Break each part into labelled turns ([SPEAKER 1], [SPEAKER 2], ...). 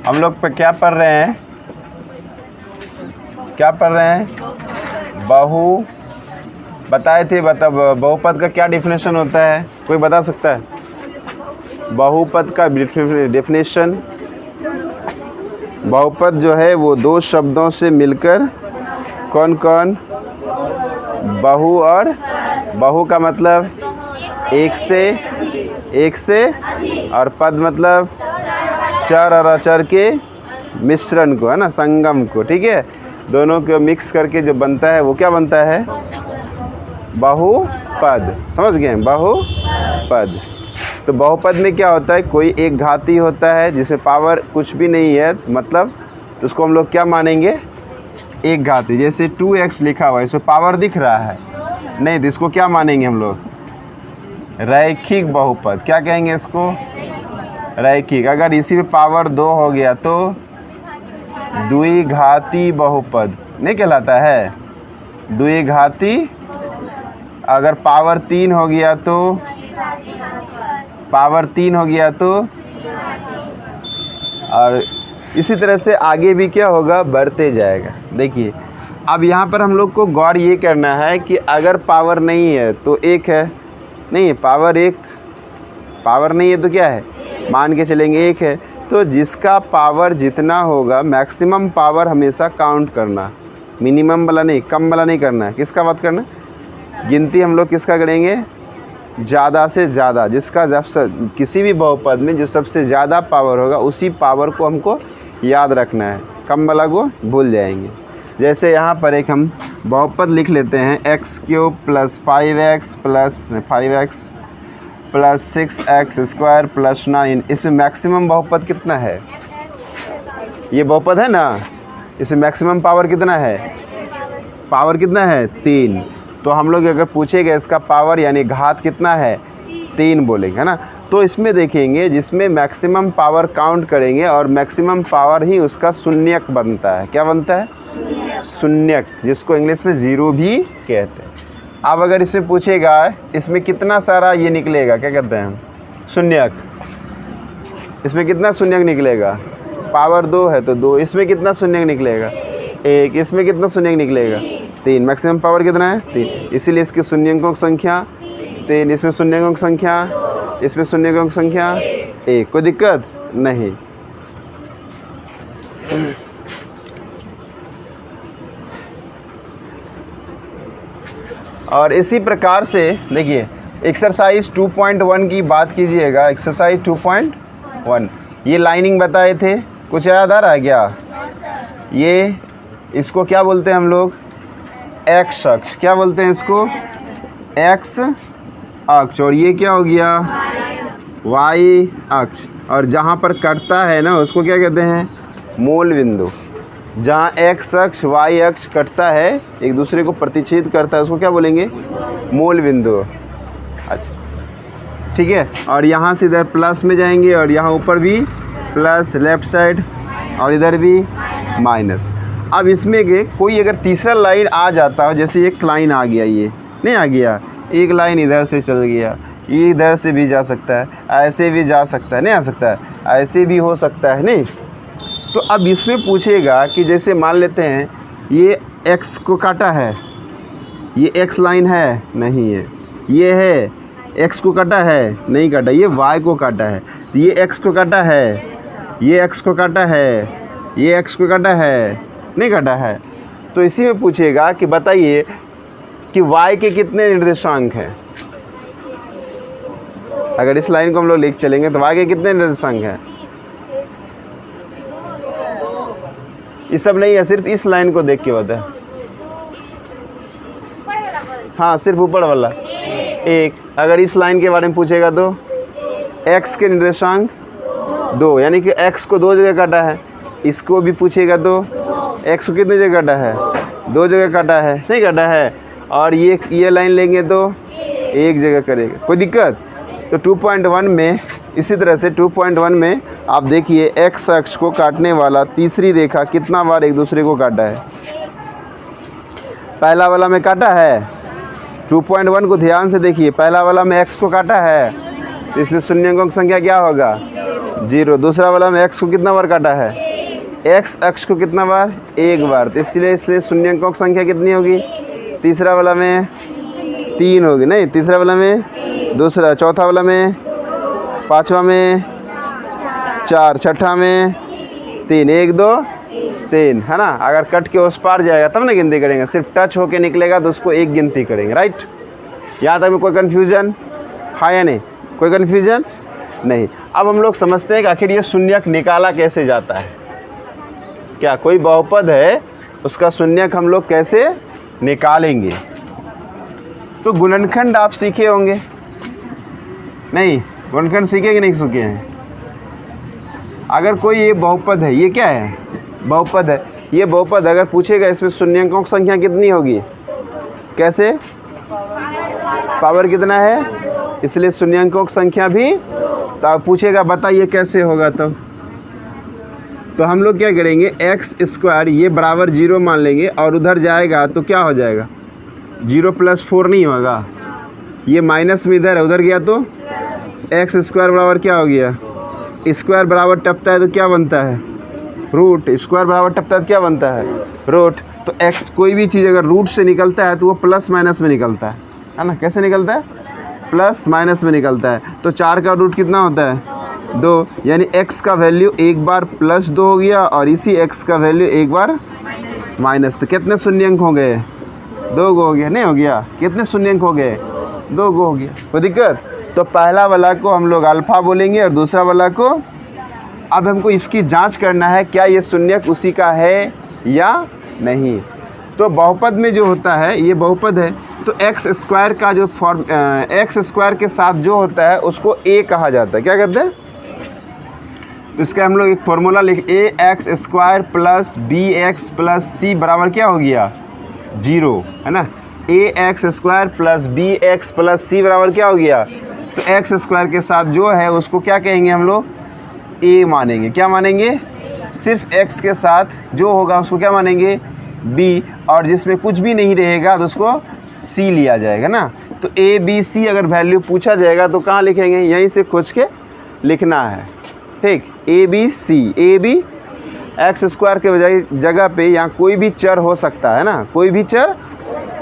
[SPEAKER 1] हम लोग पे क्या पढ़ रहे हैं, क्या पढ़ रहे हैं? बताए थे, बहुपद का क्या डेफिनेशन होता है, कोई बता सकता है? बहुपद का डेफिनेशन, बहुपद जो है वो दो शब्दों से मिलकर, कौन कौन? बहु और बहु का मतलब एक से और पद मतलब चर और अचर के मिश्रण को, है ना, संगम को, ठीक है। दोनों को मिक्स करके जो बनता है वो क्या बनता है? बहुपद। समझ गए? बहुपद। तो बहुपद में क्या होता है, कोई एक घाती होता है जिसमें पावर कुछ भी नहीं है, मतलब तो उसको हम लोग क्या मानेंगे? एक घाती। जैसे 2x लिखा हुआ है, इसमें पावर दिख रहा है नहीं, तो इसको क्या मानेंगे हम लोग? रैखिक बहुपद। क्या कहेंगे इसको? रैखिक। अगर इसी में पावर 2 हो गया तो द्विघाती बहुपद नहीं कहलाता है? द्विघाती। अगर पावर 3 हो गया तो और इसी तरह से आगे भी क्या होगा? बढ़ते जाएगा। देखिए अब यहाँ पर हम लोग को गौर ये करना है कि अगर पावर नहीं है तो एक है, नहीं है पावर नहीं है तो क्या है? मान के चलेंगे एक है। तो जिसका पावर जितना होगा, मैक्सिमम पावर हमेशा काउंट करना, मिनिमम वाला नहीं, कम वाला नहीं करना है। किसका बात करना? गिनती हम लोग किसका करेंगे? ज़्यादा से ज़्यादा। जिसका जब किसी भी बहुपद में जो सबसे ज़्यादा पावर होगा उसी पावर को हमको याद रखना है, कम वाला को भूल जाएंगे। जैसे यहाँ पर एक हम बहुपद लिख लेते हैं, x³ + 5x + 6x² + 9। इसमें मैक्सिमम बहुपद कितना है? ये बहुपद है ना, इसमें मैक्सिमम पावर कितना है? पावर कितना है? 3। तो हम लोग अगर पूछेगा इसका पावर यानी घात कितना है, 3 बोलेंगे, है ना। तो इसमें देखेंगे जिसमें मैक्सिमम पावर काउंट करेंगे और मैक्सिमम पावर ही उसका शून्यक बनता है। क्या बनता है? शून्यक, जिसको इंग्लिश में ज़ीरो भी कहते हैं। अब अगर इसमें पूछेगा इसमें कितना सारा ये निकलेगा, क्या कहते हैं, शून्यक, इसमें कितना शून्यक निकलेगा? पावर 2 है तो 2। इसमें कितना शून्यक निकलेगा? 1। इसमें कितना शून्यक निकलेगा? 3। मैक्सिमम पावर कितना है? 3। इसीलिए इसकी शून्यकों की संख्या 3। इसमें शून्यकों की संख्या, इसमें शून्यकों की संख्या 1। कोई दिक्कत नहीं। और इसी प्रकार से देखिए एक्सरसाइज 2.1 की बात कीजिएगा। एक्सरसाइज 2.1 ये लाइनिंग बताए थे, कुछ याद आ रहा है क्या? ये इसको क्या बोलते हैं हम लोग? एक्स अक्ष। क्या बोलते हैं इसको? एक्स अक्ष। और ये क्या हो गया? वाई अक्ष। और जहाँ पर कटता है ना उसको क्या कहते हैं? मूल बिंदु। जहाँ एक्स अक्ष वाई अक्ष कटता है, एक दूसरे को प्रतिच्छेद करता है, उसको क्या बोलेंगे? मूल बिंदु। अच्छा ठीक है। और यहाँ से इधर प्लस में जाएंगे और यहाँ ऊपर भी प्लस लेफ्ट साइड और इधर भी माइनस। अब इसमें के कोई अगर तीसरा लाइन आ जाता हो, जैसे एक लाइन आ गया, ये नहीं आ गया, एक लाइन इधर से चल गया, ये इधर से भी जा सकता है, ऐसे भी जा सकता है, नहीं आ सकता है, ऐसे भी हो सकता है, नहीं। तो अब इसमें पूछेगा कि जैसे मान लेते हैं ये x को काटा है, ये x लाइन है, नहीं है, ये है x को काटा है, नहीं काटा, ये y को काटा है, ये x को काटा है, ये x को काटा है, ये x को काटा है, नहीं काटा है। तो इसी में पूछेगा कि बताइए कि y के कितने निर्देशांक हैं। अगर इस लाइन को हम लोग लिख चलेंगे तो y के कितने निर्देशांक हैं? ये सब नहीं है, सिर्फ इस लाइन को देख के बता। हाँ सिर्फ ऊपर वाला एक। अगर इस लाइन के बारे में पूछेगा तो x के निर्देशांक 2, यानी कि x को 2 जगह काटा है। इसको भी पूछेगा तो x को कितनी जगह काटा है? 2 जगह काटा है, नहीं काटा है। और ये लाइन लेंगे तो 1 जगह करेगा। कोई दिक्कत? तो 2.1 में इसी तरह से 2.1 में आप देखिए x अक्ष को काटने वाला तीसरी रेखा कितना बार एक दूसरे को काटा है? पहला वाला में काटा है। 2.1 को ध्यान से देखिए, पहला वाला में x को काटा है, तो इसमें शून्यकों की संख्या क्या होगा? 0। दूसरा वाला में x को कितना बार काटा है, x अक्ष को कितना बार, एक बार, तो इसलिए शून्यंकों की संख्या कितनी होगी, तीसरा वाला में 3 होगी, नहीं तीसरा वाला में दूसरा, चौथा वाला में, पांचवा में 4, छठा में 3, 1 2 3, है ना। अगर कट के उस पार जाएगा तब ना गिनती करेंगे, सिर्फ टच होके निकलेगा तो उसको एक गिनती करेंगे, राइट। यहाँ तक में कोई कन्फ्यूजन है या नहीं, कोई कन्फ्यूजन नहीं। अब हम लोग समझते हैं कि आखिर ये शून्यक निकाला कैसे जाता है। क्या कोई बहुपद है उसका शून्यक हम लोग कैसे निकालेंगे। तो गुणनखंड आप सीखे होंगे, नहीं गुणनखंड सीखे कि नहीं सीखे हैं। अगर कोई ये बहुपद है, ये क्या है, बहुपद है, ये बहुपद अगर पूछेगा इसमें शून्यंकों की संख्या कितनी होगी, कैसे, पावर कितना है, इसलिए शून्यंकों की संख्या भी, तो पूछेगा बताइए कैसे होगा। तो हम लोग क्या करेंगे, एक्स स्क्वायर ये बराबर 0 मान लेंगे और उधर जाएगा तो क्या हो जाएगा, 0 + 4 नहीं होगा, ये माइनस में इधर है, उधर गया तो एक्स स्क्वायर बराबर क्या हो गया, स्क्वायर बराबर टपता है तो क्या बनता है, रूट, स्क्वायर बराबर टपता है तो क्या बनता है, रूट। तो एक्स कोई भी चीज़ अगर रूट से निकलता है तो वो प्लस माइनस में निकलता है ना। कैसे निकलता है, प्लस माइनस में निकलता है। तो 4 का रूट कितना होता है, 2, यानी x का वैल्यू एक बार +2 हो गया और इसी x का वैल्यू एक बार माइनस। तो कितने शून्यंक हो गए, 2 गो हो गया, नहीं हो गया, कितने शून्यंक हो गए, 2 गो हो गया, कोई दिक्कत। तो पहला वाला को हम लोग अल्फ़ा बोलेंगे और दूसरा वाला को, अब हमको इसकी जांच करना है क्या ये शून्यक उसी का है या नहीं। तो बहुपद में जो होता है, ये बहुपद है तो एक्स स्क्वायर का जो फॉर्म, एक्स स्क्वायर के साथ जो होता है उसको a कहा जाता है, क्या कहते हैं। तो इसका हम लोग एक फॉर्मूला लिख, ax² + bx + c बराबर क्या हो गया, 0, है ना। ax² + bx + c बराबर क्या हो गया, तो एक्स स्क्वायर के साथ जो है उसको क्या कहेंगे हम लोग, a मानेंगे, क्या मानेंगे, सिर्फ x के साथ जो होगा उसको क्या मानेंगे, b, और जिसमें कुछ भी नहीं रहेगा तो उसको c लिया जाएगा ना। तो a b c अगर वैल्यू पूछा जाएगा तो कहाँ लिखेंगे, यहीं से खोज के लिखना है, ठीक। a b c, a b x square के बजाय जगह पे यहाँ कोई भी चर हो सकता है ना, कोई भी चर,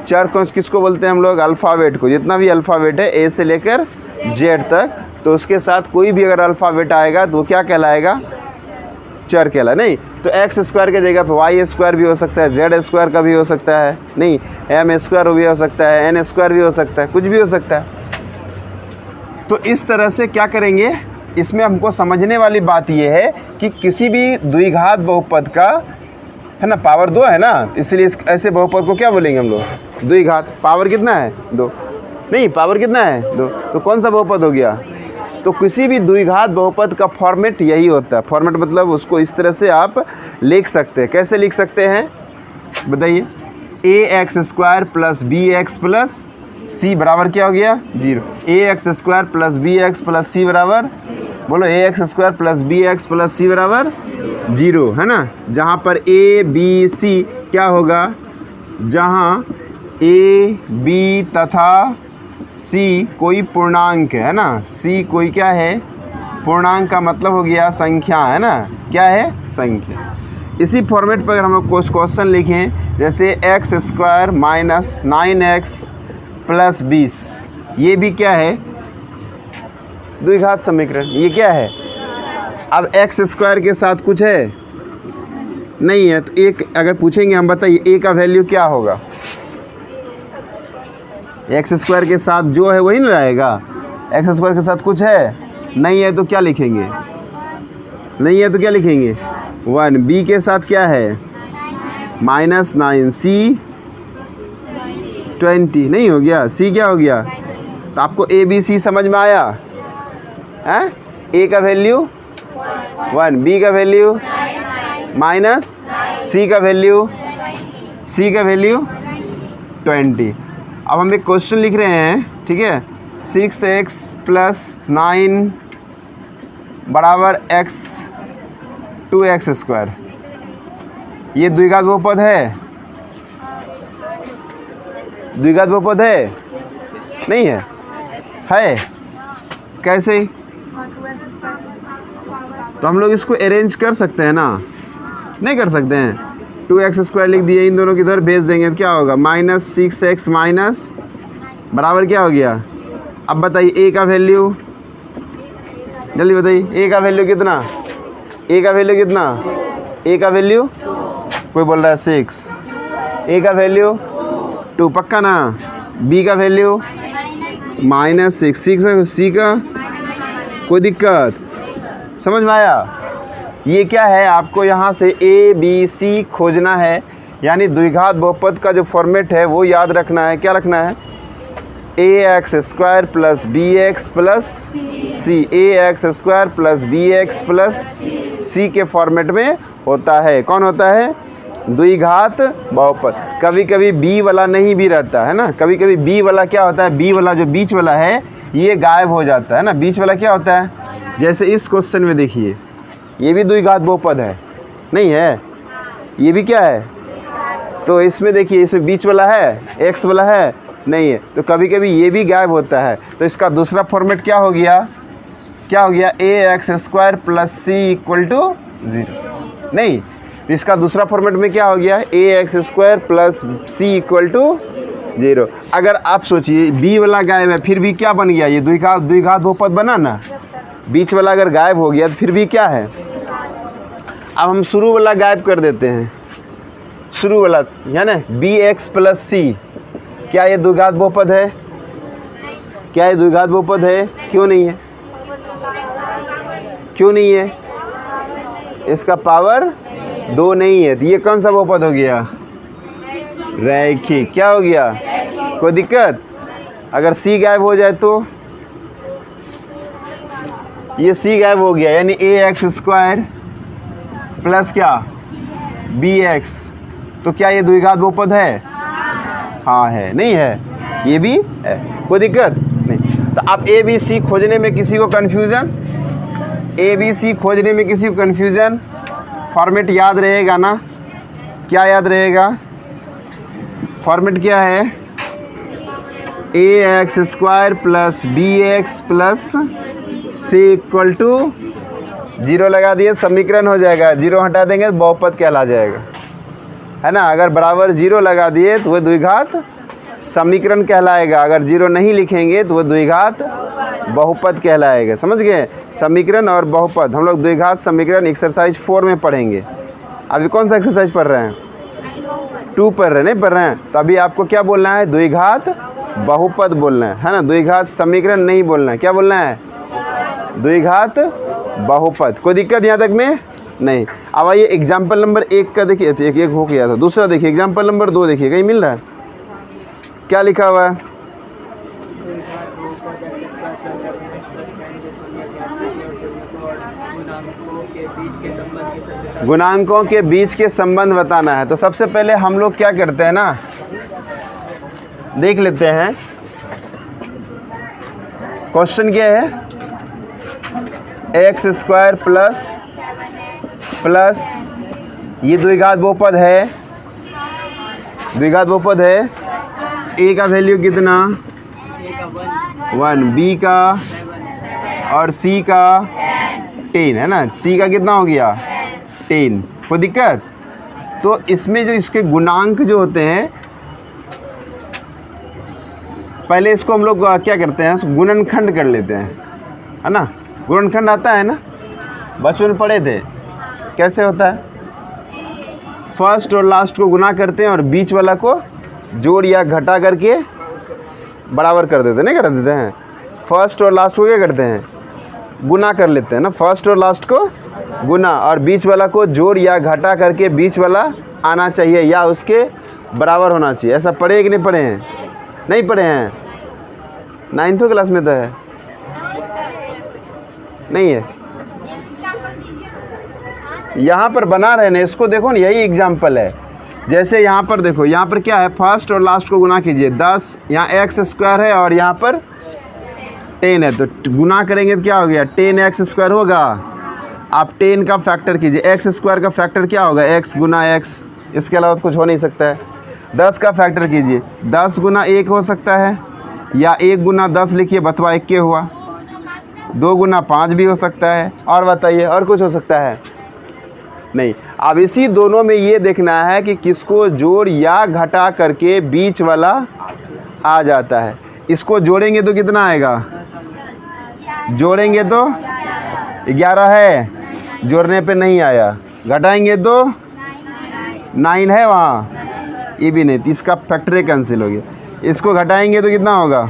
[SPEAKER 1] चर को किसको बोलते हैं हम लोग, अल्फ़ाबेट को, जितना भी अल्फ़ाबेट है a से लेकर z तक, तो उसके साथ कोई भी अगर अल्फ़ाबेट आएगा तो वो क्या कहलाएगा, चर कहला, नहीं। तो एक्स स्क्वायर के जगह पे वाई स्क्वायर भी हो सकता है, जेड स्क्वायर का भी हो सकता है, नहीं एम स्क्वायर भी हो सकता है, एन स्क्वायर भी हो सकता है, कुछ भी हो सकता है। तो इस तरह से क्या करेंगे, इसमें हमको समझने वाली बात यह है कि किसी भी द्विघात बहुपद का, है ना, पावर 2 है ना, इसलिए ऐसे बहुपद को क्या बोलेंगे हम लोग, द्विघात। पावर कितना है, 2, नहीं पावर कितना है, 2, तो कौन सा बहुपद हो गया। तो किसी भी द्विघात बहुपद का फॉर्मेट यही होता है, फॉर्मेट मतलब उसको इस तरह से आप लिख सकते हैं। कैसे लिख सकते हैं बताइए, ax² + bx + c बराबर क्या हो गया, 0। ax² + bx + c बराबर, बोलो ax² + bx + c बराबर 0, है ना। जहाँ पर a b c क्या होगा, जहाँ a b तथा c कोई पूर्णांक है ना, c कोई क्या है, पूर्णांक का मतलब हो गया संख्या, है ना, क्या है, संख्या। इसी फॉर्मेट पर अगर हम लोग कुछ क्वेश्चन लिखें, जैसे x² - 9x + 20, ये भी क्या है, द्विघात समीकरण, ये क्या है। अब x² के साथ कुछ है नहीं है, तो एक अगर पूछेंगे हम, बताइए a का वैल्यू क्या होगा, x² के साथ जो है वही ना रहेगा, x² के साथ कुछ है नहीं है तो क्या लिखेंगे, नहीं है तो क्या लिखेंगे, 1। b के साथ क्या है, -9, c 20, नहीं हो गया, c क्या हो गया। तो आपको a b c समझ में आया है, a का वैल्यू 1, b का वैल्यू -, c का वैल्यू 20। अब हम एक क्वेश्चन लिख रहे हैं, ठीक है, 6x + 9 बराबर x 2x², ये द्विघात बहुपद है, द्विघात बहुपद है, नहीं है, है कैसे, तो हम लोग इसको अरेंज कर सकते हैं ना, नहीं कर सकते हैं। 2x² लिख दिए, इन दोनों की इधर भेज देंगे तो क्या होगा, -6x माइनस बराबर क्या हो गया। अब बताइए a का वैल्यू, जल्दी बताइए a का वैल्यू कितना, a का वैल्यू कितना, a का वैल्यू कोई बोल रहा है 6, a का वैल्यू 2 पक्का ना, b का वैल्यू -6, c का कोई दिक्कत, समझ में आया। ये क्या है, आपको यहाँ से a b c खोजना है, यानी द्विघात बहुपद का जो फॉर्मेट है वो याद रखना है। क्या रखना है, ax² plus bx plus c, ax² plus bx plus c के फॉर्मेट में होता है। कौन होता है, द्विघात बहुपद। कभी कभी b वाला नहीं भी रहता है ना, कभी कभी b वाला क्या होता है, b वाला जो बीच वाला है ये गायब हो जाता है ना। बीच वाला क्या होता है, जैसे इस क्वेश्चन में देखिए ये भी द्विघात बहुपद है, नहीं है, ये भी क्या है, तो इसमें देखिए इसमें बीच वाला है, x वाला है, नहीं है, तो कभी कभी ये भी गायब होता है। तो इसका दूसरा फॉर्मेट क्या हो गया, क्या हो गया, ax² plus c equal to 0, नहीं, तो इसका दूसरा फॉर्मेट में क्या हो गया, ax² plus c equal to 0। अगर आप सोचिए b वाला गायब है फिर भी क्या बन गया, ये द्विघात बहुपद बना ना। बीच वाला अगर गायब हो गया तो फिर भी क्या है। अब हम शुरू वाला गायब कर देते हैं, शुरू वाला है ना, bx प्लस c, क्या ये द्विघात बहुपद है, क्या ये द्विघात बहुपद है, क्यों नहीं है, क्यों नहीं है, इसका पावर 2 नहीं है, तो ये कौन सा बहुपद हो गया, रैखिक। क्या हो गया, कोई दिक्कत। अगर c गायब हो जाए तो ये c गायब हो गया, यानी ax² प्लस क्या bx, तो क्या ये द्विघात बहुपद है, हाँ है, नहीं है, ये भी है, कोई दिक्कत नहीं। तो अब a b c खोजने में किसी को कन्फ्यूज़न, a b c खोजने में किसी को कन्फ्यूज़न, फॉर्मेट याद रहेगा ना, क्या याद रहेगा, फॉर्मेट क्या है, ax² plus bx plus c equal to 0 लगा दिए, समीकरण हो जाएगा। 0 हटा देंगे तो बहुपद कहला जाएगा, है ना। अगर बराबर 0 लगा दिए तो वह द्विघात समीकरण कहलाएगा, अगर 0 नहीं लिखेंगे तो वह द्विघात बहुपद कहलाएगा। समझ गए, समीकरण और बहुपद हम लोग द्विघात समीकरण एक्सरसाइज 4 में पढ़ेंगे। अभी कौन सा एक्सरसाइज पढ़ रहे हैं, 2 पढ़ रहे, नहीं पढ़ रहे हैं, तो अभी आपको क्या बोलना है, द्विघात बहुपद बोलना है ना, द्विघात समीकरण नहीं बोलना है। क्या बोलना है, द्विघात बहुपद। कोई दिक्कत यहाँ तक में नहीं। अब आइए एग्जाम्पल नंबर 1 का देखिए, एक हो गया था, दूसरा देखिए एग्जाम्पल नंबर 2 देखिए, कहीं मिल रहा है, क्या लिखा हुआ है, गुणांकों के बीच के संबंध बताना है। तो सबसे पहले हम लोग क्या करते हैं ना, देख लेते हैं क्वेश्चन क्या है, x² प्लस ये द्विघात बहुपद है, द्विघात बहुपद है, a का वैल्यू कितना 1, b का और c का 10 है ना, c का कितना हो गया 10। कोई दिक्कत। तो इसमें जो इसके गुणांक जो होते हैं, पहले इसको हम लोग क्या करते हैं, गुणनखंड कर लेते हैं, है ना। गुणनखंड आता है ना, बचपन में पढ़े थे, कैसे होता है, फर्स्ट और लास्ट को गुना करते हैं और बीच वाला को जोड़ या घटा करके बराबर कर देते हैं, नहीं कर देते हैं। फर्स्ट और लास्ट को क्या करते हैं, गुना कर लेते हैं ना, फर्स्ट और लास्ट को गुना, और बीच वाला को जोड़ या घटा करके बीच वाला आना चाहिए या उसके बराबर होना चाहिए। ऐसा पढ़े कि नहीं पढ़े हैं, नहीं पढ़े हैं, 9th क्लास में तो है, नहीं है, यहाँ पर बना रहे ना, इसको देखो ना, यही एग्जाम्पल है। जैसे यहाँ पर देखो, यहाँ पर क्या है, फर्स्ट और लास्ट को गुना कीजिए, 10, यहाँ x² है और यहाँ पर 10 है, तो गुना करेंगे तो क्या हो गया, 10x² होगा। आप 10 का फैक्टर कीजिए, x² का फैक्टर क्या होगा, x गुना x, इसके अलावा तो कुछ हो नहीं सकता है। 10 का फैक्टर कीजिए, 10 गुना 1 हो सकता है, या 1 गुना 10 लिखिए, बतवा 1 हुआ, 2 गुना 5 भी हो सकता है। और बताइए और कुछ हो सकता है? नहीं। अब इसी दोनों में ये देखना है कि किसको जोड़ या घटा करके बीच वाला आ जाता है। इसको जोड़ेंगे तो कितना आएगा? जोड़ेंगे तो 11 है, जोड़ने पे नहीं आया। घटाएंगे तो 9 है वहाँ, ये भी नहीं, तो इसका फैक्टर कैंसिल हो गया। इसको घटाएंगे तो कितना होगा?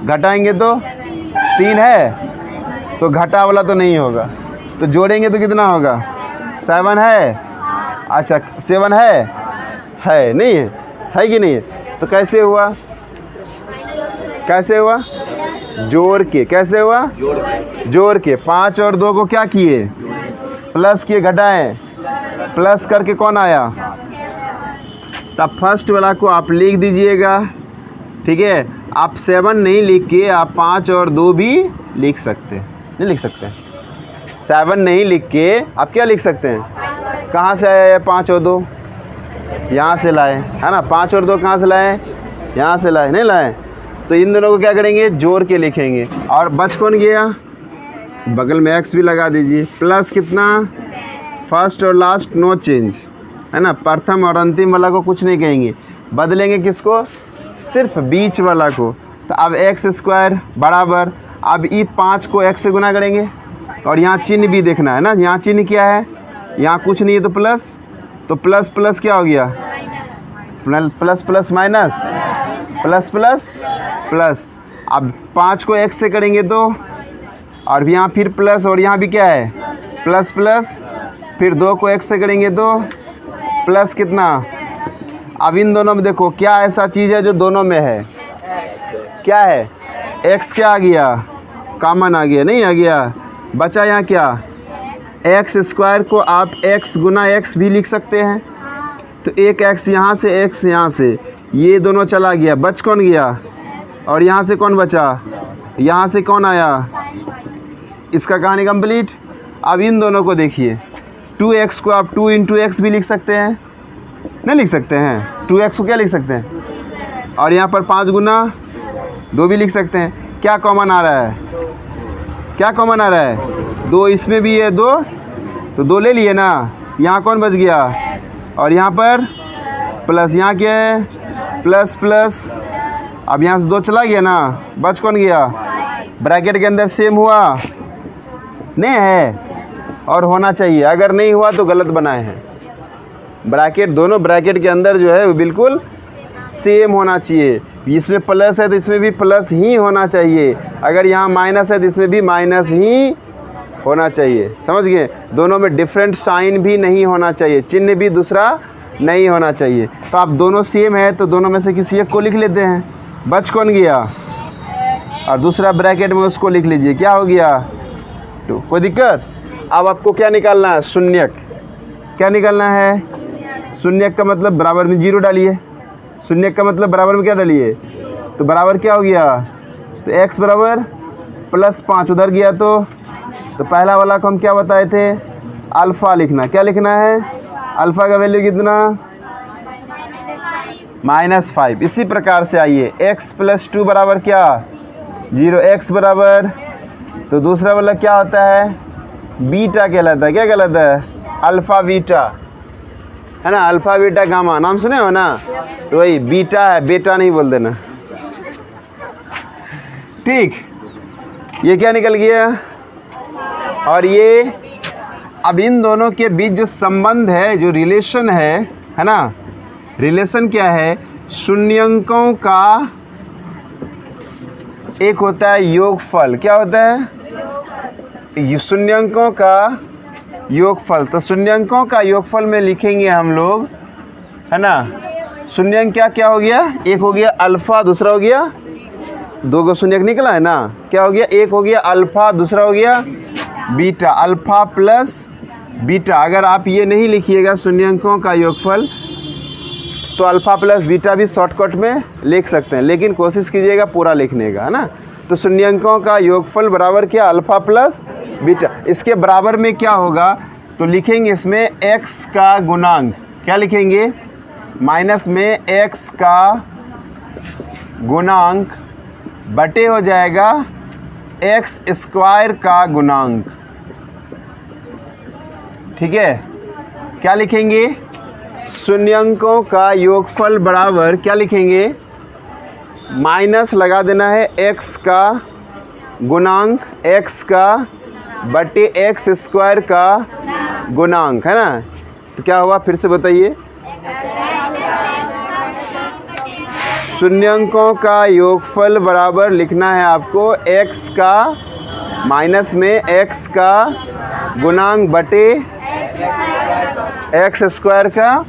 [SPEAKER 1] घटाएंगे तो 3 है, तो घटा वाला तो नहीं होगा। तो जोड़ेंगे तो कितना होगा? 7 है। अच्छा 7 है नहीं है कि नहीं है? तो कैसे हुआ? कैसे हुआ? जोड़ के। कैसे हुआ? जोड़ के। 5 और 2 को क्या किए? प्लस किए, घटाएं। प्लस करके कौन आया? तब फर्स्ट वाला को आप लिख दीजिएगा, ठीक है। आप 7 नहीं लिख के आप 5 और 2 भी लिख सकते हैं। नहीं लिख सकते हैं? 7 नहीं लिख के आप क्या लिख सकते हैं? कहाँ से आया ये 5 और 2? यहाँ से लाए, है ना। 5 और 2 कहाँ से लाए? यहाँ से लाए, नहीं लाए? तो इन दोनों को क्या करेंगे? जोड़ के लिखेंगे। और बच कौन गया? बगल में एक्स भी लगा दीजिए। प्लस कितना? फर्स्ट और लास्ट नो चेंज, है ना। प्रथम और अंतिम वाला को कुछ नहीं कहेंगे, बदलेंगे किसको? सिर्फ बीच वाला को। तो अब एक्स स्क्वायर बराबर, अब ई 5 को एक्स से गुना करेंगे। और यहाँ चिन्ह भी देखना है ना, यहाँ चिन्ह क्या है? यहाँ कुछ नहीं है तो प्लस, तो प्लस प्लस क्या हो गया? Plus plus minus, plus plus plus. अब 5 को एक्स से करेंगे तो, और यहाँ फिर प्लस, और यहाँ भी क्या है? Plus plus. फिर 2 को एक्स से करेंगे तो प्लस कितना? अब इन दोनों में देखो क्या ऐसा चीज़ है जो दोनों में है? क्या है? एक्स क्या आ गया? कॉमन आ गया, नहीं आ गया? बचा यहाँ क्या? एक्स स्क्वायर को आप एक्स गुना एक्स भी लिख सकते हैं। तो एक एक्स यहाँ से, एक्स यहाँ से, ये दोनों चला गया, बच कौन गया? और यहाँ से कौन बचा? यहाँ से कौन आया? इसका कहानी कंप्लीट। अब इन दोनों को देखिए, 2x को आप 2 इंटू एक्स भी लिख सकते हैं, नहीं लिख सकते हैं? 2x को क्या लिख सकते हैं? और यहाँ पर 5 गुना 2 भी लिख सकते हैं। क्या कॉमन आ रहा है? क्या कॉमन आ रहा है? 2 इसमें भी है, 2 तो 2 ले लिए ना। यहाँ कौन बच गया? और यहाँ पर प्लस, यहाँ क्या है? Plus plus. अब यहाँ से 2 चला गया ना, बच कौन गया? ब्रैकेट के अंदर सेम हुआ नहीं है? और होना चाहिए, अगर नहीं हुआ तो गलत बनाए हैं। ब्रैकेट, दोनों ब्रैकेट के अंदर जो है वो बिल्कुल सेम होना चाहिए। इसमें प्लस है तो इसमें भी प्लस ही होना चाहिए, अगर यहाँ माइनस है तो इसमें भी माइनस ही होना चाहिए। समझ गए? दोनों में डिफरेंट साइन भी नहीं होना चाहिए, चिन्ह भी दूसरा नहीं होना चाहिए। तो आप दोनों सेम है तो दोनों में से किसी एक को लिख लेते हैं। बच कौन गया? और दूसरा ब्रैकेट में उसको लिख लीजिए, क्या हो गया? 2। कोई दिक्कत? अब आपको क्या निकालना है? शून्यक। क्या निकालना है? शून्यक का मतलब बराबर में 0 डालिए। शून्यक का मतलब बराबर में क्या डालिए? तो बराबर क्या हो गया? तो x बराबर +5 उधर गया तो पहला वाला को हम क्या बताए थे? अल्फ़ा लिखना। क्या लिखना है? अल्फ़ा का वैल्यू कितना? -5। इसी प्रकार से आइए, x + 2 बराबर क्या? 0। x बराबर, तो दूसरा वाला क्या होता है? बीटा कहलाता है। क्या कहलाता है? अल्फ़ा बीटा, है ना। अल्फ़ा बीटा गामा नाम सुने हो ना, तो वही बीटा है, बेटा नहीं बोल देना, ठीक। ये क्या निकल गया? और ये अब इन दोनों के बीच जो संबंध है, जो रिलेशन है ना, रिलेशन क्या है? शून्यंकों का एक होता है योगफल। क्या होता है? शून्यंकों का योगफल। तो शून्यंकों का योगफल में लिखेंगे हम लोग, है ना। शून्यंक क्या क्या हो गया? एक हो गया अल्फ़ा, दूसरा हो गया, 2 को शून्यंक निकला है ना। क्या हो गया? एक हो गया अल्फ़ा, दूसरा हो गया बीटा। Alpha plus beta. अगर आप ये नहीं लिखिएगा शून्यंकों का योगफल, तो अल्फ़ा प्लस बीटा भी शॉर्टकट में लिख सकते हैं, लेकिन कोशिश कीजिएगा पूरा लिखने का, है ना। तो शून्यंकों का योगफल बराबर क्या? Alpha plus beta. इसके बराबर में क्या होगा? तो लिखेंगे इसमें x का गुणांक। क्या लिखेंगे? माइनस में x का गुणांक बटे हो जाएगा एक्स स्क्वायर का गुणांक। ठीक है, क्या लिखेंगे? शून्यंकों का योगफल बराबर क्या लिखेंगे? माइनस लगा देना है एक्स का गुणांक, एक्स का बटे एक्स स्क्वायर का गुणांक, है ना। तो क्या हुआ, फिर से बताइए। शून्यंकों का योगफल बराबर लिखना है आपको एक्स का माइनस में एक्स का गुणांक बटे एक्स स्क्वायर का,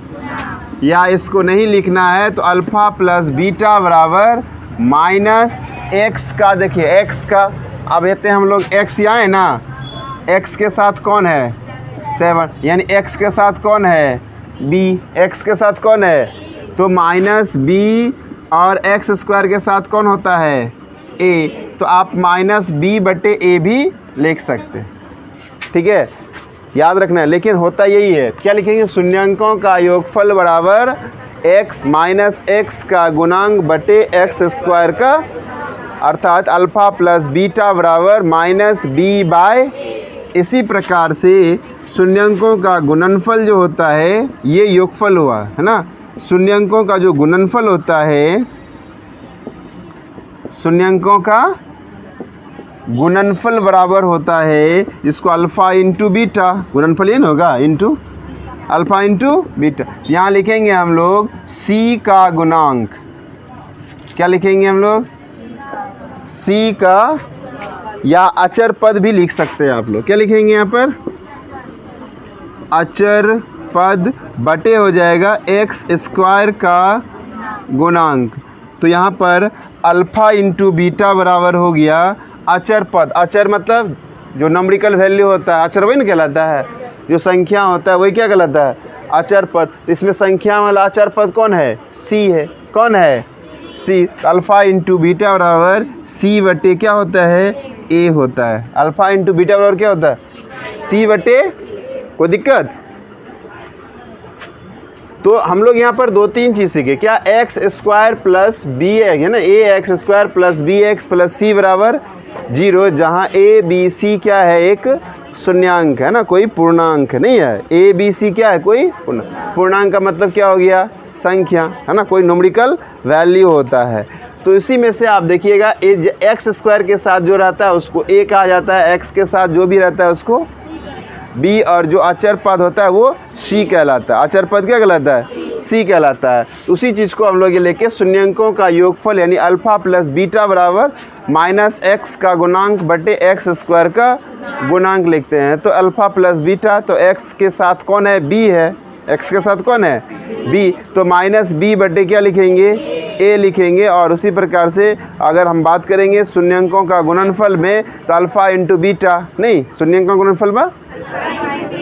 [SPEAKER 1] या इसको नहीं लिखना है तो अल्फ़ा प्लस बीटा बराबर माइनस एक्स का। देखिए एक्स का, अब कहते हैं हम लोग एक्स यहाँ है ना, एक्स के साथ कौन है 7, यानी एक्स के साथ कौन है बी, एक्स के साथ कौन है, तो माइनस बी, और एक्स स्क्वायर के साथ कौन होता है ए, तो आप माइनस बी बटे ए भी लिख सकते हैं। ठीक है, याद रखना है, लेकिन होता यही है। क्या लिखेंगे? शून्यंकों का योगफल बराबर x माइनस एक्स का गुणांक बटे एक्स स्क्वायर का, अर्थात अल्फ़ा प्लस बीटा बराबर माइनस बी बाय। इसी प्रकार से शून्यंकों का गुणनफल जो होता है ये योगफल हुआ, है ना। शून्यंकों का जो गुणनफल होता है, शून्यंकों का गुणनफल बराबर होता है जिसको अल्फ़ा इंटू बीटा, गुणनफल ये होगा इंटू अल्फ़ा इंटू बीटा। यहाँ लिखेंगे हम लोग c का गुणांक, क्या लिखेंगे हम लोग? c का, या अचर पद भी लिख सकते हैं आप लोग। क्या लिखेंगे यहाँ पर? अचर पद बटे हो जाएगा एक्स स्क्वायर का गुणांक। तो यहाँ पर अल्फ़ा इंटू बीटा बराबर हो गया अचर पद। अचर मतलब जो नंबरिकल वैल्यू होता है, अचर वही ना कहलाता है, जो संख्या होता है वही क्या कहलाता है? अचर पद। इसमें संख्या वाला अचर पद कौन है? सी है। कौन है? सी। अल्फ़ा इंटू बीटा बराबर सी बटे क्या होता है? ए होता है। अल्फ़ा इंटू बीटा बराबर क्या होता है? सी बटे, कोई दिक्कत? तो हम लोग यहाँ पर 2-3 चीज़ सीखे। क्या? एक्स स्क्वायर प्लस बी है ना, A X square plus B X plus C बराबर 0, जहाँ ए बी सी क्या है? एक शून्यांक है ना, कोई पूर्णांक नहीं है। ए बी सी क्या है? कोई पूर्णांक का मतलब क्या हो गया? संख्या, है ना, कोई न्यूमेरिकल वैल्यू होता है। तो इसी में से आप देखिएगा एक्स स्क्वायर के साथ जो रहता है उसको ए कहा जाता है, एक्स के साथ जो भी रहता है उसको बी, और जो अचर पद होता है वो सी कहलाता है। अचर पद क्या कहलाता है? सी कहलाता है। उसी चीज़ को हम लोग ये लेके शून्यंकों का योगफल यानी अल्फ़ा प्लस बीटा बराबर माइनस एक्स का गुणांक बटे एक्स स्क्वायर का गुणांक लिखते हैं। तो अल्फ़ा प्लस बीटा, तो एक्स के साथ कौन है? बी है। एक्स के साथ कौन है? बी। तो माइनस बी बटे क्या लिखेंगे? ए लिखेंगे। और उसी प्रकार से अगर हम बात करेंगे शून्यंकों का गुणनफल में, तो अल्फ़ा इंटू बीटा, नहीं, शून्यंकों का गुणनफल में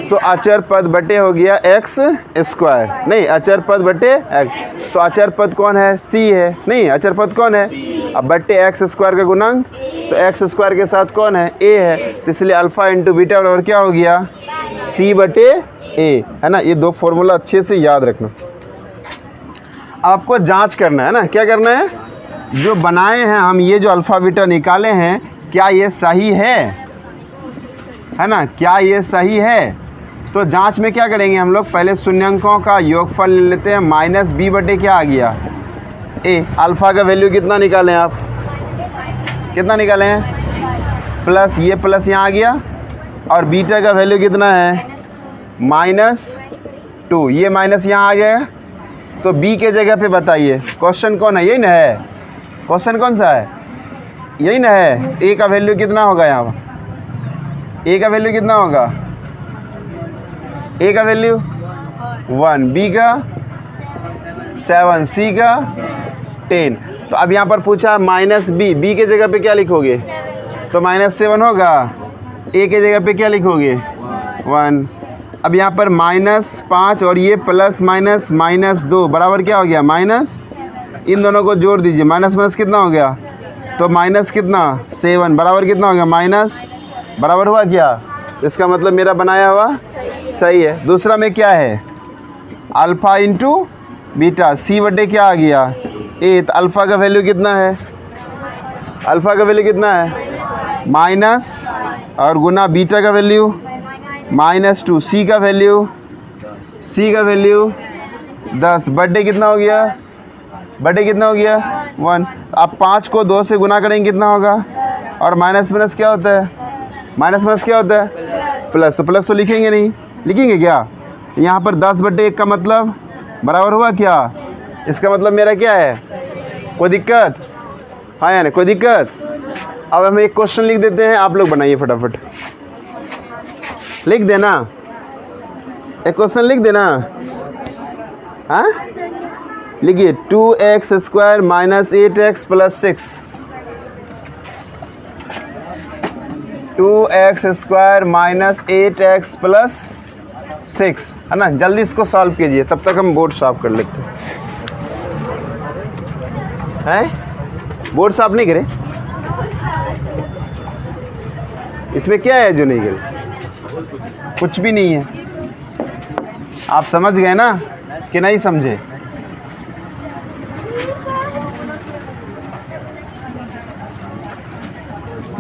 [SPEAKER 1] तो अचर पद बटे हो गया एक्स स्क्वायर, नहीं, अचर पद बटे एक्स। तो अचर पद कौन है? सी है। नहीं, अचर पद कौन है? अब बटे एक्स स्क्वायर का गुणांक, तो एक्स स्क्वायर के साथ कौन है? ए है। तो इसलिए अल्फ़ा इंटू बीटा बराबर क्या हो गया? सी बटे ए, है ना। ये दो फॉर्मूला अच्छे से याद रखना। आपको जांच करना है ना, क्या करना है? जो बनाए हैं हम, ये जो अल्फ़ा बीटा निकाले हैं, क्या ये सही है ना, क्या ये सही है? तो जांच में क्या करेंगे हम लोग? पहले शून्यंकों का योगफल ले लेते हैं। माइनस बी बटे क्या आ गया? ए। अल्फ़ा का वैल्यू कितना निकालें आप? कितना निकालें हैं? प्लस, ये प्लस यहाँ आ गया, और बीटा का वैल्यू कितना है? -2। ये माइनस यहाँ आ गया। तो बी के जगह पे बताइए क्वेश्चन कौन है? यही ना है क्वेश्चन, कौन सा है? यही ना है। ए का वैल्यू कितना होगा यहाँ? ए का वैल्यू कितना होगा? ए का वैल्यू 1, बी का 7, सी का 10। तो अब यहाँ पर पूछा माइनस बी, बी के जगह पे क्या लिखोगे? तो -7 होगा। ए के जगह पे क्या लिखोगे? 1। अब यहाँ पर -5 और ये प्लस माइनस -2 बराबर क्या हो गया? माइनस। इन दोनों को जोड़ दीजिए, माइनस माइनस कितना हो गया? तो माइनस कितना? 7 बराबर कितना हो गया? माइनस। बराबर हुआ क्या? इसका मतलब मेरा बनाया हुआ सही है। दूसरा में क्या है? अल्फ़ा इंटू बीटा, सी बटे क्या आ गया? ए। तो अल्फ़ा का वैल्यू कितना है? अल्फ़ा का वैल्यू कितना है? माइनस और गुना बीटा का वैल्यू -2, सी का वैल्यू 10। बर्थडे कितना हो गया? बर्थडे कितना हो गया? 1। अब 5 को 2 से गुना करेंगे कितना होगा? और माइनस माइनस क्या होता है? माइनस माइनस क्या होता है? प्लस। तो प्लस तो लिखेंगे नहीं, लिखेंगे क्या? यहाँ पर 10 बटे 1 का मतलब बराबर हुआ क्या? इसका मतलब मेरा क्या है? कोई दिक्कत? हाँ या नहीं? कोई दिक्कत? अब हम एक क्वेश्चन लिख देते हैं, आप लोग बनाइए फटाफट। लिख देना, एक क्वेश्चन लिख देना। हाँ लिखिए 2x square minus 8x plus 6। 2x square minus 8x plus 6 है ना। जल्दी इसको सॉल्व कीजिए, तब तक हम बोर्ड साफ कर लेते हैं। बोर्ड साफ नहीं करे? इसमें क्या है जो नहीं करे? कुछ भी नहीं है। आप समझ गए ना कि नहीं समझे?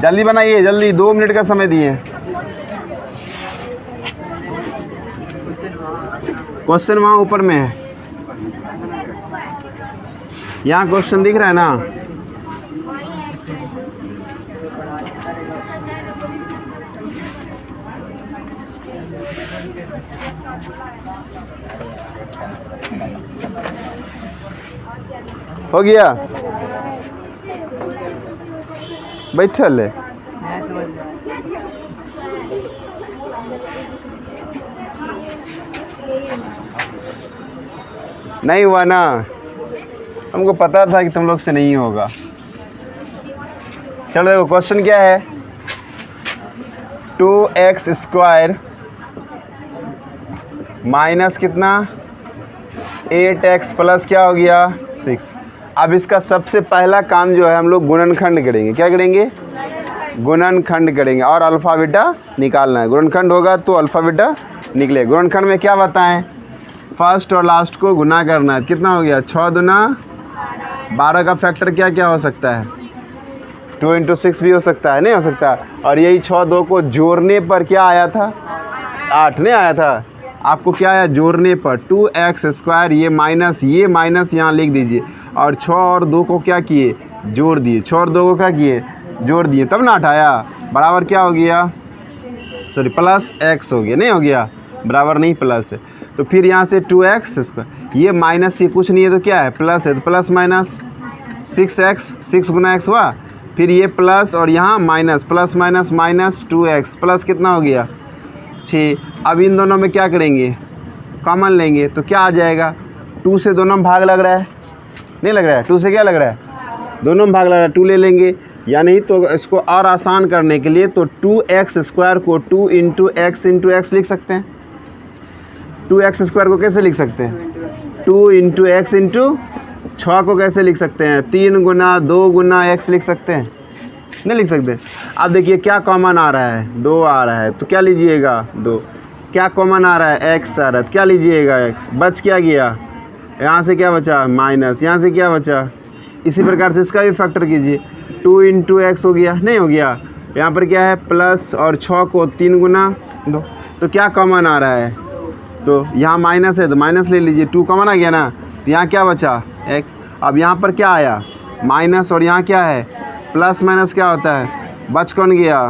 [SPEAKER 1] जल्दी बनाइए, जल्दी, 2 मिनट का समय दिए। क्वेश्चन वहाँ ऊपर में है, यहाँ क्वेश्चन दिख रहा है ना। हो गया? बैठल है। नहीं हुआ ना? हमको पता था कि तुम लोग से नहीं होगा। चलो देखो क्वेश्चन क्या है। 2x स्क्वायर माइनस कितना? 8x प्लस क्या हो गया? 6। अब इसका सबसे पहला काम जो है हम लोग गुणनखंड करेंगे। क्या करेंगे? गुणनखंड करेंगे और अल्फा बीटा निकालना है। गुणनखंड होगा तो अल्फा बीटा निकले। गुणनखंड में क्या बताएं? फर्स्ट और लास्ट को गुना करना है। कितना हो गया? 6 दूना 12 का फैक्टर क्या क्या हो सकता है? 2 × 6 भी हो सकता है, नहीं हो सकता? और यही 6 2 को जोड़ने पर क्या आया था? 8 नहीं आया था? आपको क्या आया जोड़ने पर? 2x स्क्वायर, ये माइनस यहाँ लिख दीजिए, और 6 और 2 को क्या किए? जोड़ दिए। 6 और 2 को क्या किए? जोड़ दिए, तब ना 8 आया। बराबर क्या हो गया? सॉरी प्लस x हो गया, नहीं हो गया? बराबर नहीं, प्लस है। तो फिर यहाँ से 2x स्क्वायर, ये माइनस, ये कुछ नहीं है तो क्या है? प्लस है, तो प्लस माइनस 6x, 6 गुना x हुआ। फिर ये प्लस और यहाँ minus, plus minus minus 2x plus कितना हो गया? 6। अब इन दोनों में क्या करेंगे? कॉमन लेंगे, तो क्या आ जाएगा? 2 से दोनों में भाग लग रहा है, नहीं लग रहा है? 2 से क्या लग रहा है? दोनों में भाग लग रहा है, 2 ले लेंगे। या नहीं तो इसको और आसान करने के लिए तो 2x स्क्वायर को 2 × x लिख सकते हैं। 2x स्क्वायर को कैसे लिख सकते हैं? 2 × x × 6 को कैसे लिख सकते हैं? 3 गुना 2 गुना x लिख सकते हैं, नहीं लिख सकते? अब देखिए क्या कॉमन आ रहा है? 2 आ रहा है, तो क्या लीजिएगा? 2। क्या कॉमन आ रहा है? x आ रहा है, क्या लीजिएगा? x। बच क्या गया? यहाँ से क्या बचा? माइनस। यहाँ से क्या बचा? इसी प्रकार से इसका भी फैक्टर कीजिए। 2 × x हो गया, नहीं हो गया? यहाँ पर क्या है? प्लस, और 6 को 3 गुना 2, तो क्या कॉमन आ रहा है? तो यहाँ माइनस है तो माइनस ले लीजिए, 2 कॉमन आ गया ना, तो यहाँ क्या बचा? x। अब यहाँ पर क्या आया? माइनस, और यहाँ क्या है? प्लस माइनस क्या होता है? बच कौन गया?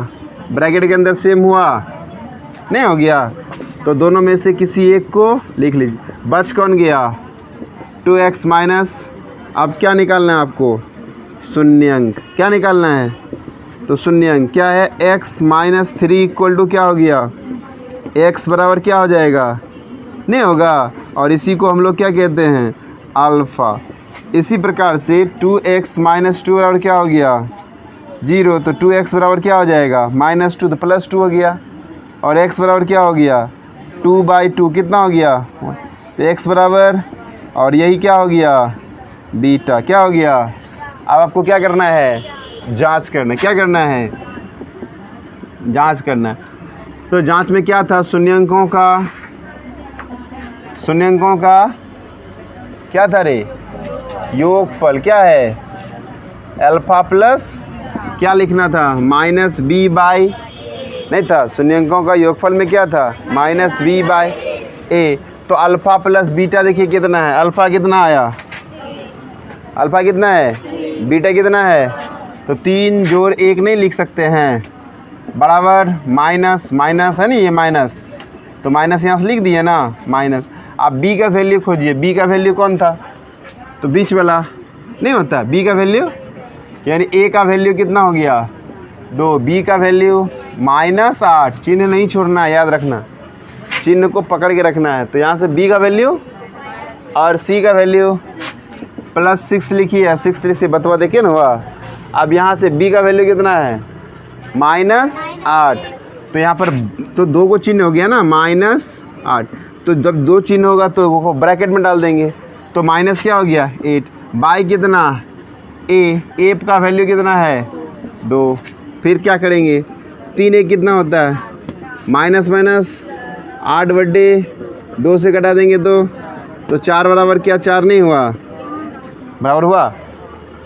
[SPEAKER 1] ब्रैकेट के अंदर सेम हुआ, नहीं हो गया? तो दोनों में से किसी एक को लिख लीजिए। बच कौन गया? 2x माइनस, अब क्या निकालना है आपको? शून्यंक। क्या निकालना है? तो शून्यंक क्या है? x माइनस 3 = क्या हो गया? x बराबर क्या हो जाएगा? नहीं होगा? और इसी को हम लोग क्या कहते हैं? अल्फ़ा। इसी प्रकार से 2x माइनस 2 बराबर क्या हो गया? 0। तो 2x बराबर क्या हो जाएगा? -2, तो +2 हो गया। और x बराबर क्या हो गया? 2/2 कितना हो गया? तो x बराबर, और यही क्या हो गया? बीटा। क्या हो गया? अब आपको क्या करना है? जांच करना है। क्या करना है? जांच करना है। तो जांच में क्या था? शून्यंकों का क्या था रे? योगफल। क्या है? अल्फ़ा प्लस क्या लिखना था, माइनस बी बाई, नहीं था, शून्यंकों का योगफल में क्या था, माइनस बी बाई ए। तो अल्फ़ा प्लस बीटा देखिए कितना है, अल्फ़ा कितना आया, अल्फ़ा कितना है, बीटा कितना है, तो 3 जोड़ 1 नहीं लिख सकते हैं, बराबर माइनस माइनस है नहीं, ये माइनस, तो माइनस यहाँ से लिख दिए ना, माइनस। आप बी का वैल्यू खोजिए, बी का वैल्यू कौन था, तो बीच वाला नहीं होता, बी का वैल्यू, यानी ए का वैल्यू कितना हो गया 2, बी का वैल्यू -8, चिन्ह नहीं छोड़ना है, याद रखना, चिन्ह को पकड़ के रखना है। तो यहाँ से बी का वैल्यू और सी का वैल्यू +6 लिखी है, 6 से बतवा देखिए ना हुआ। अब यहाँ से बी का वैल्यू कितना है, -8, तो यहाँ पर तो 2 को चिन्ह हो गया ना, -8, तो जब 2 चिन्ह होगा तो वो ब्रैकेट में डाल देंगे, तो माइनस क्या हो गया 8 बाई कितना ए का वैल्यू कितना है 2, फिर क्या करेंगे 3 1 कितना होता है, माइनस माइनस 8 बटे 2 से घटा देंगे तो 4 बराबर क्या 4 नहीं हुआ, बराबर हुआ,